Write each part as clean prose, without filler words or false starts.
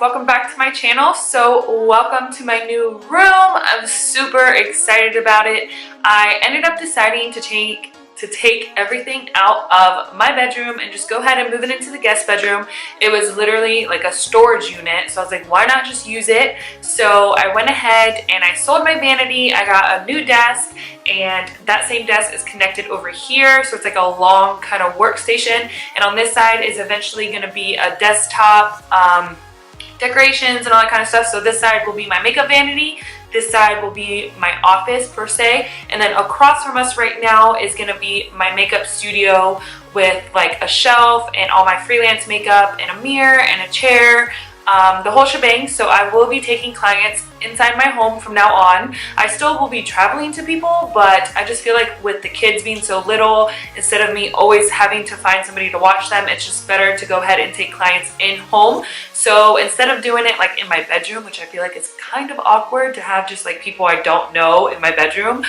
welcome back to my channel. So welcome to my new room. I'm super excited about it. I ended up deciding to take everything out of my bedroom and just go ahead and move it into the guest bedroom. It was literally like a storage unit, so I was like, why not just use it? So I went ahead and I sold my vanity. I got a new desk, and that same desk is connected over here, so it's like a long kind of workstation, and on this side is eventually going to be a desktop, decorations and all that kind of stuff. So this side will be my makeup vanity, this side will be my office per se, and then across from us right now is going to be my makeup studio with like a shelf and all my freelance makeup and a mirror and a chair, the whole shebang. So I will be taking clients inside my home from now on. I still will be traveling to people, but I just feel like with the kids being so little, instead of me always having to find somebody to watch them, it's just better to go ahead and take clients in home. So instead of doing it like in my bedroom, which I feel like is kind of awkward to have just like people I don't know in my bedroom,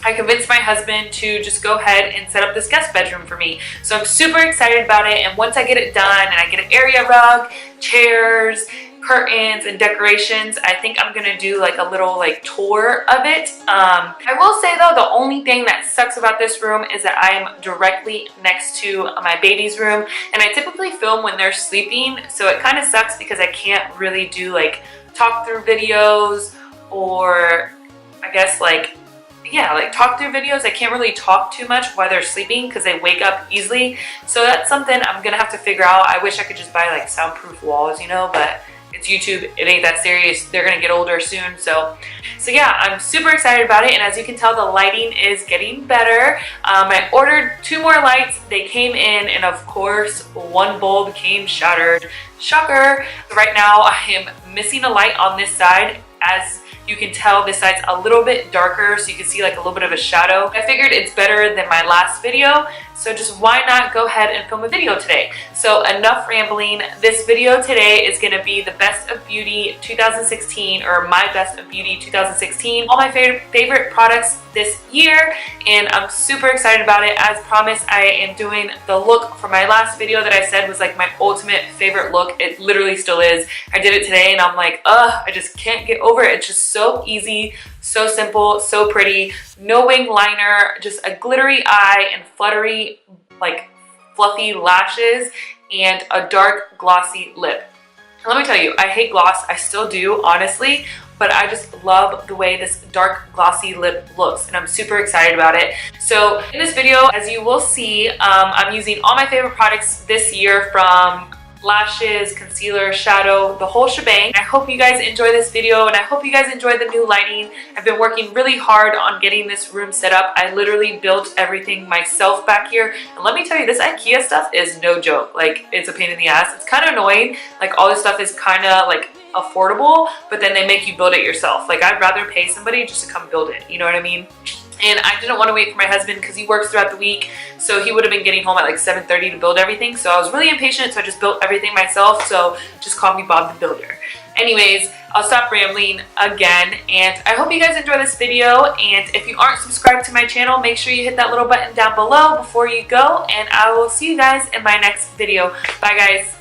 I convinced my husband to just go ahead and set up this guest bedroom for me. So I'm super excited about it, and once I get it done and I get an area rug, chairs, curtains, and decorations, I think I'm gonna do like a little like tour of it. I will say though, the only thing that sucks about this room is that I am directly next to my baby's room, and I typically film when they're sleeping, so it kind of sucks because I can't really do like talk through videos, or I guess like talk through videos. I can't really talk too much while they're sleeping because they wake up easily. So that's something I'm gonna have to figure out. I wish I could just buy like soundproof walls, you know, but it's YouTube. It ain't that serious. They're gonna get older soon. So yeah, I'm super excited about it. And as you can tell, the lighting is getting better. I ordered 2 more lights. They came in, and of course, one bulb came shattered. Shocker. Right now, I am missing a light on this side. As you can tell, this side's a little bit darker, so you can see like a little bit of a shadow. I figured it's better than my last video, so just why not go ahead and film a video today? So enough rambling. This video today is gonna be the Best of Beauty 2016, or my Best of Beauty 2016. All my favorite products this year, and I'm super excited about it. As promised, I am doing the look from my last video that I said was like my ultimate favorite look. It literally still is. I did it today and I'm like, I just can't get over it. It's just so easy, so simple, so pretty. No wing liner, just a glittery eye and fluttery, like fluffy lashes, and a dark glossy lip. And let me tell you, I hate gloss. I still do, honestly, but I just love the way this dark glossy lip looks, and I'm super excited about it. So in this video, as you will see, I'm using all my favorite products this year, from lashes, concealer, shadow, the whole shebang. I hope you guys enjoy this video, and I hope you guys enjoy the new lighting. I've been working really hard on getting this room set up. I literally built everything myself back here, and let me tell you, this IKEA stuff is no joke. Like, it's a pain in the ass. It's kind of annoying. Like, all this stuff is kind of like affordable, but then they make you build it yourself. Like, I'd rather pay somebody just to come build it, you know what I mean? And I didn't want to wait for my husband because he works throughout the week, so he would have been getting home at like 7:30 to build everything. So I was really impatient, so I just built everything myself. So just call me Bob the Builder. Anyways, I'll stop rambling again, and I hope you guys enjoy this video. And if you aren't subscribed to my channel, make sure you hit that little button down below before you go, and I will see you guys in my next video. Bye guys.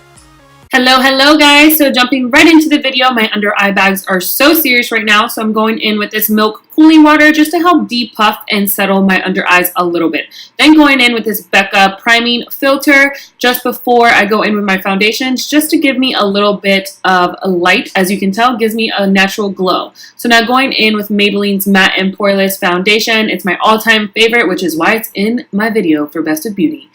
Hello guys. So jumping right into the video, my under eye bags are so serious right now, so I'm going in with this milk cooling water just to help depuff and settle my under eyes a little bit. Then going in with this BECCA priming filter just before I go in with my foundations, just to give me a little bit of a light. As you can tell, gives me a natural glow. So now going in with Maybelline's Matte and Poreless foundation. It's my all-time favorite, which is why it's in my video for Best of Beauty.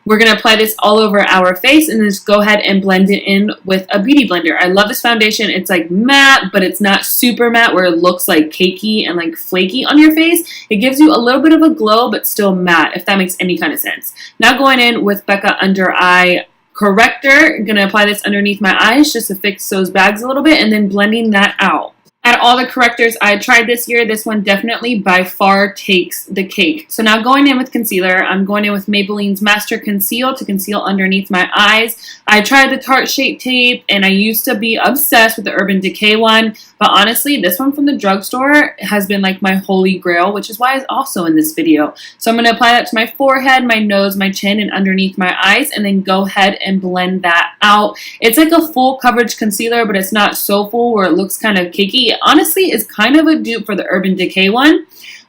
We're going to apply this all over our face and just go ahead and blend it in with a beauty blender. I love this foundation. It's like matte, but it's not super matte where it looks like cakey and like flaky on your face. It gives you a little bit of a glow, but still matte, if that makes any kind of sense. Now going in with BECCA Under Eye Corrector. I'm going to apply this underneath my eyes just to fix those bags a little bit, and then blending that out. Out of all the correctors I tried this year, this one definitely by far takes the cake. So now going in with concealer, I'm going in with Maybelline's Master Conceal to conceal underneath my eyes. I tried the Tarte Shape Tape, and I used to be obsessed with the Urban Decay one. But honestly, this one from the drugstore has been like my holy grail, which is why it's also in this video. So I'm going to apply that to my forehead, my nose, my chin, and underneath my eyes, and then go ahead and blend that out. It's like a full coverage concealer, but it's not so full where it looks kind of cakey. It honestly is kind of a dupe for the Urban Decay one.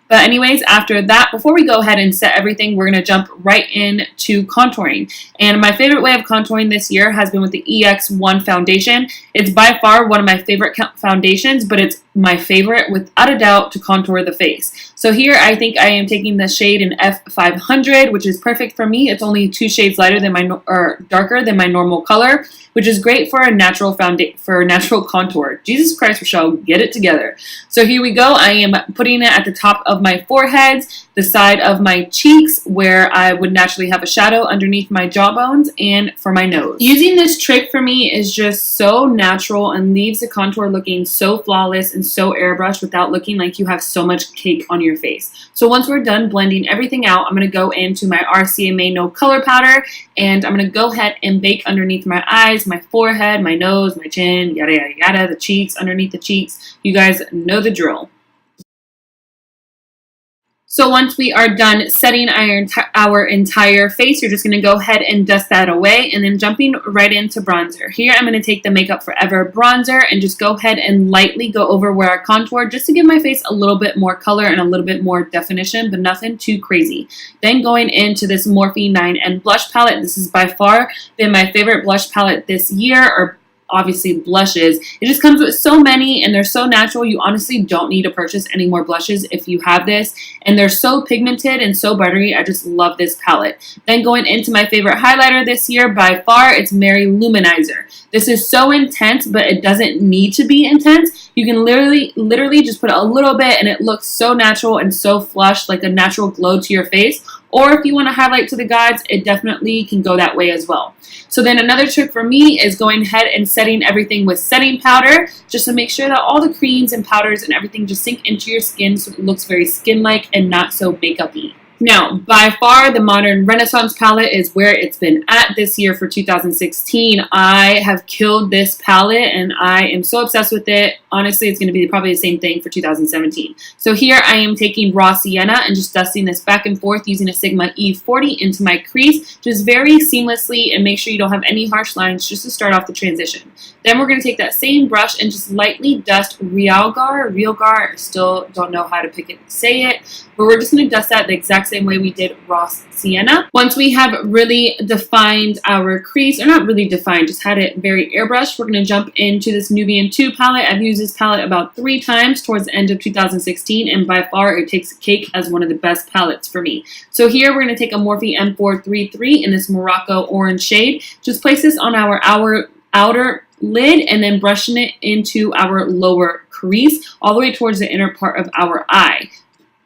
But anyways, after that, before we go ahead and set everything, we're going to jump right into contouring. And my favorite way of contouring this year has been with the EX1 foundation. It's by far one of my favorite foundations, but it's my favorite without a doubt to contour the face. So here I think I am taking the shade in F500, which is perfect for me. It's only 2 shades lighter than darker than my normal color, which is great for a natural natural contour. Jesus Christ, Rochelle, get it together. So here we go. I am putting it at the top of my forehead, the side of my cheeks where I would naturally have a shadow, underneath my jawbones, and for my nose. Using this trick for me is just so natural and leaves the contour looking so flawless and so airbrushed without looking like you have so much cake on your face. So once we're done blending everything out, I'm going to go into my RCMA No Color Powder, and I'm going to go ahead and bake underneath my eyes, my forehead, my nose, my chin, yada yada yada, the cheeks, underneath the cheeks. You guys know the drill. So once we are done setting our entire face, you're just going to go ahead and dust that away, and then jumping right into bronzer. Here I'm going to take the Makeup Forever bronzer and just go ahead and lightly go over where I contoured just to give my face a little bit more color and a little bit more definition, but nothing too crazy. Then going into this Morphe 9N blush palette. This has by far been my favorite blush palette this year, or obviously blushes. It just comes with so many and they're so natural. You honestly don't need to purchase any more blushes if you have this, and they're so pigmented and so buttery. I just love this palette. Then going into my favorite highlighter this year by far, it's LOUMANIZER. This is so intense, but it doesn't need to be intense. You can literally just put a little bit and it looks so natural and so flush, like a natural glow to your face. Or if you want to highlight to the gods, it definitely can go that way as well. So then another trick for me is going ahead and setting everything with setting powder, just to make sure that all the creams and powders and everything just sink into your skin so it looks very skin-like and not so makeup-y. Now, by far, the Modern Renaissance palette is where it's been at this year for 2016. I have killed this palette, and I am so obsessed with it. Honestly, it's going to be probably the same thing for 2017. So here I am taking Raw Sienna and just dusting this back and forth using a Sigma E40 into my crease, just very seamlessly, and make sure you don't have any harsh lines just to start off the transition. Then we're going to take that same brush and just lightly dust Realgar, I still don't know how to say it, but we're just going to dust that the exact same way we did Raw Sienna. Once we have really defined our crease, or not really defined, just had it very airbrushed, we're going to jump into this Nubian 2 palette. I've used this palette about 3 times towards the end of 2016, and by far it takes cake as one of the best palettes for me. So here we're going to take a Morphe M433 in this Morocco orange shade. Just place this on our outer lid and then brushing it into our lower crease all the way towards the inner part of our eye.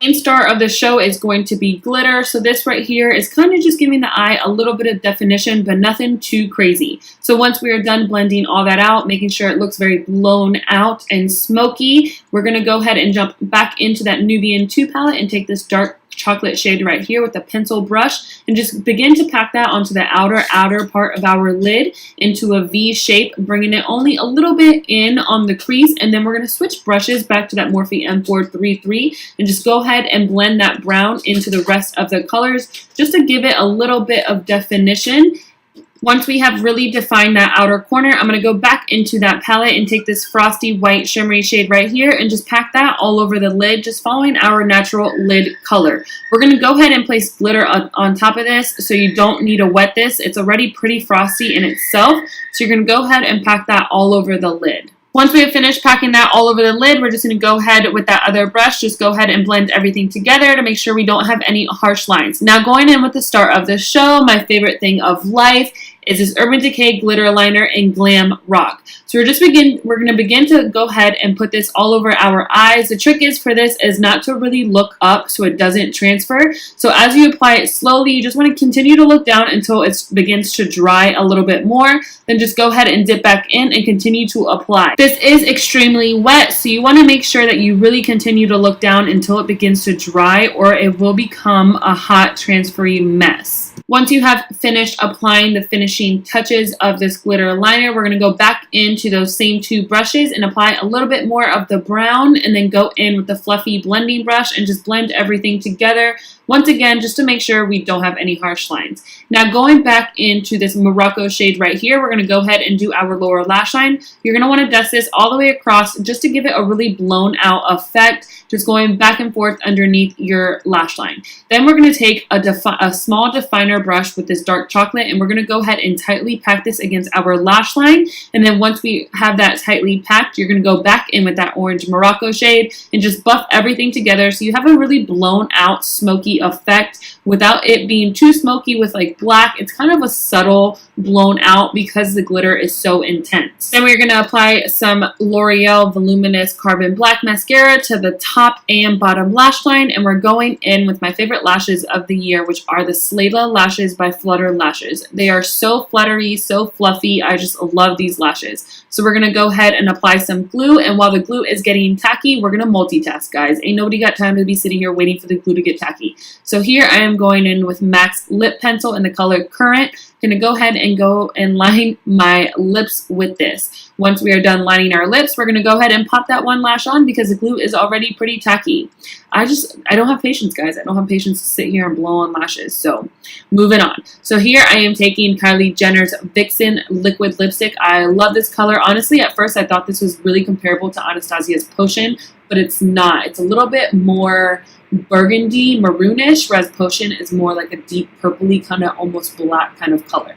The main star of the show is going to be glitter. So this right here is kind of just giving the eye a little bit of definition, but nothing too crazy. So once we are done blending all that out, making sure it looks very blown out and smoky, we're going to go ahead and jump back into that Nubian 2 palette and take this dark chocolate shade right here with a pencil brush and just begin to pack that onto the outer part of our lid into a V shape, bringing it only a little bit in on the crease. And then we're going to switch brushes back to that Morphe M433 and just go ahead and blend that brown into the rest of the colors just to give it a little bit of definition. Once we have really defined that outer corner, I'm going to go back into that palette and take this frosty white shimmery shade right here and just pack that all over the lid, just following our natural lid color. We're going to go ahead and place glitter on top of this, so you don't need to wet this. It's already pretty frosty in itself, so you're going to go ahead and pack that all over the lid. Once we have finished packing that all over the lid, we're just going to go ahead with that other brush, just go ahead and blend everything together to make sure we don't have any harsh lines. Now going in with the star of the show, my favorite thing of life is this Urban Decay glitter liner in Glam Rock. So we're going to begin to go ahead and put this all over our eyes. The trick is for this is not to really look up so it doesn't transfer. So as you apply it slowly, you just want to continue to look down until it begins to dry a little bit more. Then just go ahead and dip back in and continue to apply. This is extremely wet, so you want to make sure that you really continue to look down until it begins to dry, or it will become a hot transfery mess. Once you have finished applying the finishing touches of this glitter liner, we're going to go back into into those same two brushes and apply a little bit more of the brown, and then go in with the fluffy blending brush and just blend everything together. Once again, just to make sure we don't have any harsh lines. Now going back into this Morocco shade right here, we're going to go ahead and do our lower lash line. You're going to want to dust this all the way across just to give it a really blown out effect, just going back and forth underneath your lash line. Then we're going to take a small definer brush with this dark chocolate, and we're going to go ahead and tightly pack this against our lash line. And then once we have that tightly packed, you're going to go back in with that orange Morocco shade and just buff everything together so you have a really blown out smoky effect without it being too smoky with like black. It's kind of a subtle blown out because the glitter is so intense. Then we're going to apply some L'Oreal Voluminous Carbon Black Mascara to the top and bottom lash line, and we're going in with my favorite lashes of the year, which are the SLAYLA lashes by FLUTTER lashes. They are so fluttery, so fluffy. I just love these lashes. So we're going to go ahead and apply some glue, and while the glue is getting tacky, we're going to multitask, guys. Ain't nobody got time to be sitting here waiting for the glue to get tacky. So here I am going in with MAC's lip pencil in the color Current. Going to go ahead and line my lips with this. Once we are done lining our lips, we're going to go ahead and pop that one lash on because the glue is already pretty tacky. I don't have patience, guys. I don't have patience to sit here and blow on lashes. So moving on. So here I am taking Kylie Jenner's VIXEN liquid lipstick. I love this color. Honestly, at first I thought this was really comparable to Anastasia's Potion, but it's not. It's a little bit more burgundy, maroonish, whereas Potion is more like a deep purpley kind of almost black kind of color.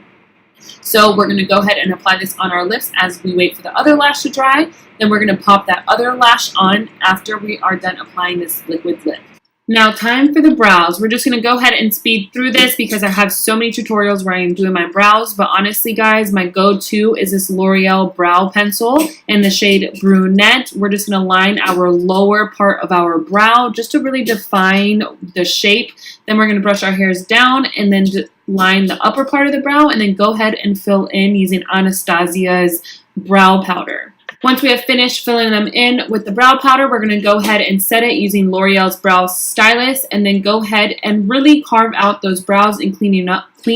So we're going to go ahead and apply this on our lips as we wait for the other lash to dry. Then we're going to pop that other lash on after we are done applying this liquid lip. Now time for the brows. We're just going to go ahead and speed through this because I have so many tutorials where I am doing my brows. But honestly, guys, my go-to is this L'Oreal brow pencil in the shade Brunette. We're just going to line our lower part of our brow just to really define the shape. Then we're going to brush our hairs down and then line the upper part of the brow and then go ahead and fill in using Anastasia's brow powder. Once we have finished filling them in with the brow powder, we're going to go ahead and set it using L'Oreal's Brow Stylist, and then go ahead and really carve out those brows and clean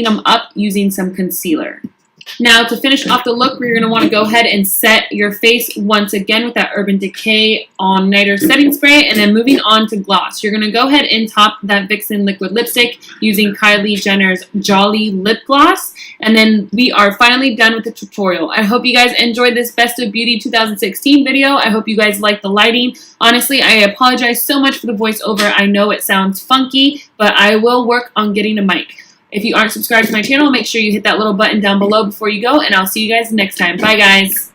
them up using some concealer. Now to finish off the look, we're going to want to go ahead and set your face once again with that Urban Decay All Nighter setting spray, and then moving on to gloss. You're going to go ahead and top that VIXEN liquid lipstick using Kylie Jenner's Jolly Lip Gloss, and then we are finally done with the tutorial. I hope you guys enjoyed this Best of Beauty 2016 video. I hope you guys like the lighting. Honestly, I apologize so much for the voiceover. I know it sounds funky, but I will work on getting a mic. If you aren't subscribed to my channel, make sure you hit that little button down below before you go, and I'll see you guys next time. Bye, guys.